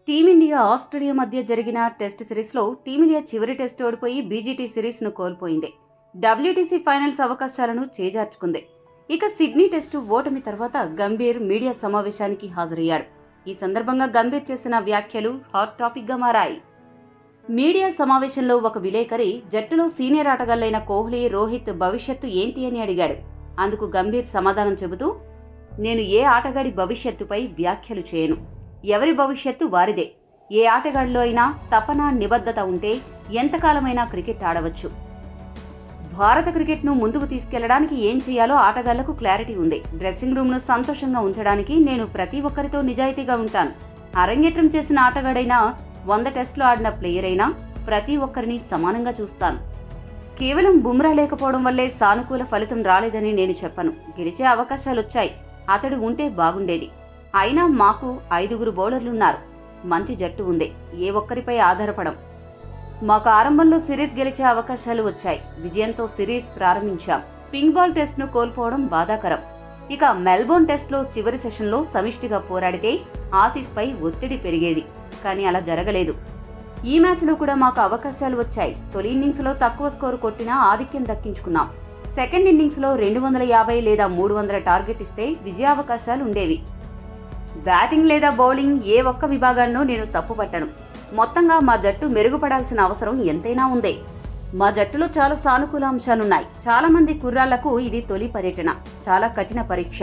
Team India Australia మధ్య జరిగిన test సిరీస్లో టీమిండియా చివరి టెస్ట్ ఓడిపోయి బీజీటీ సిరీస్ను కోల్పోయింది. డబ్ల్యూటీసీ ఫైనల్స్ అవకాశాలను చేజార్చుకుంది. ఇక సిడ్నీ టెస్టు ఓటమి తర్వాత గంభీర్ మీడియా సమావేశానికి హాజరయ్యాడు. ఈ సందర్భంగా గంభీర్ చేసిన వ్యాఖ్యలు హాట్ టాపిక్గా మారాయి. మీడియా సమావేశంలో ఒక విలేకరి జట్టులో సీనియర్ ఆటగాళ్లైన కోహ్లీ, రోహిత్ భవిష్యత్తు ఏంటి అని అడిగాడు. అందుకు గంభీర్ సమాధానం చెబుతూ, నేను ఏ ఆటగాడి భవిష్యత్తుపై వ్యాఖ్యలు చేయను. ఎవరి భవిష్యత్తు వారిదే. ఏ ఆటగాడిలో అయినా తపన, నిబద్ధత ఉంటే ఎంతకాలమైనా క్రికెట్ ఆడవచ్చు. భారత క్రికెట్ను ముందుకు తీసుకెళ్లడానికి ఏం చేయాలో ఆటగాళ్లకు క్లారిటీ ఉంది. డ్రెస్సింగ్ రూమ్ను సంతోషంగా ఉంచడానికి నేను ప్రతి ఒక్కరితో నిజాయితీగా ఉంటాను. అరంగేట్రం చేసిన ఆటగాడైనా, 100 టెస్టులు ఆడిన ప్లేయర్ అయినా ప్రతి ఒక్కరిని సమానంగా చూస్తాను. కేవలం బుమ్రా లేకపోవడం వల్లే సానుకూల ఫలితం రాలేదని నేను చెప్పను. గెలిచే అవకాశాలొచ్చాయి. అతడు ఉంటే బాగుండేది. అయినా మాకు 5 బౌలర్లున్నారు. మంచి జట్టు ఉంది. ఏ ఒక్కరిపై ఆధారపడం. మాకు ఆరంభంలో సిరీస్ గెలిచే అవకాశాలు వచ్చాయి. విజయంతో సిరీస్ ప్రారంభించాం. పింక్ బాల్ టెస్ట్ను కోల్పోవడం బాధాకరం. ఇక మెల్బోర్న్ టెస్ట్లో చివరి సెషన్లో సమిష్టిగా పోరాడితే ఆసీస్పై ఒత్తిడి పెరిగేది. కానీ అలా జరగలేదు. ఈ మ్యాచ్లో కూడా మాకు అవకాశాలు వచ్చాయి. తొలి ఇన్నింగ్స్లో తక్కువ స్కోరు కొట్టినా ఆధిక్యం దక్కించుకున్నాం. సెకండ్ ఇన్నింగ్స్లో 250 లేదా 300 టార్గెట్ ఇస్తే విజయావకాశాలు ఉండేవి. బ్యాటింగ్ లేదా బౌలింగ్ ఏ ఒక్క విభాగాన్నో నేను తప్పుపట్టను. మొత్తంగా మా జట్టు మెరుగుపడాల్సిన అవసరం ఎంతైనా ఉంది. మా జట్టులో చాలా సానుకూల అంశాలున్నాయి. చాలా మంది కుర్రాళ్లకు ఇది తొలి పర్యటన. చాలా కఠిన పరీక్ష.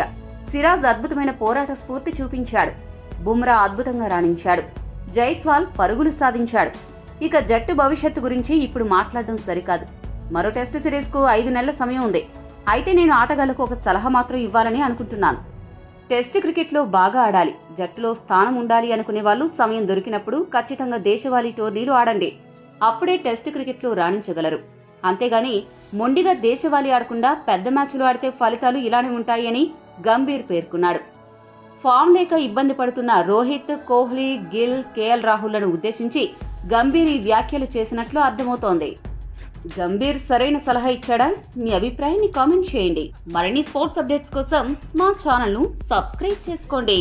సిరాజ్ అద్భుతమైన పోరాట స్ఫూర్తి చూపించాడు. బుమ్రా అద్భుతంగా రాణించాడు. జైస్వాల్ పరుగులు సాధించాడు. ఇక జట్టు భవిష్యత్తు గురించి ఇప్పుడు మాట్లాడడం సరికాదు. మరో టెస్ట్ సిరీస్కు 5 నెలల సమయం ఉంది. అయితే నేను ఆటగాళ్లకు ఒక సలహా మాత్రం ఇవ్వాలని అనుకుంటున్నాను. టెస్ట్ క్రికెట్లో బాగా ఆడాలి, జట్టులో స్థానం ఉండాలి అనుకునే వాళ్ళు సమయం దొరికినప్పుడు ఖచ్చితంగా దేశవాళీ టోర్నీలు ఆడండి. అప్పుడే టెస్ట్ క్రికెట్లో రాణించగలరు. అంతేగాని మొండిగా దేశవాళీ ఆడకుండా పెద్ద మ్యాచ్లు ఆడితే ఫలితాలు ఇలానే ఉంటాయి అని గంభీర్ పేర్కొన్నాడు. ఫామ్ లేక ఇబ్బంది పడుతున్న రోహిత్, కోహ్లీ, గిల్, కేఎల్ రాహుల్లను ఉద్దేశించి గంభీర్ ఈ వ్యాఖ్యలు చేసినట్లు అర్థమవుతోంది. గంభీర్ సరైన సలహా ఇచ్చాడా? మీ అభిప్రాయాన్ని కామెంట్ చేయండి. మరిన్ని స్పోర్ట్స్ అప్డేట్స్ కోసం మా ఛానల్ను సబ్స్క్రైబ్ చేసుకోండి.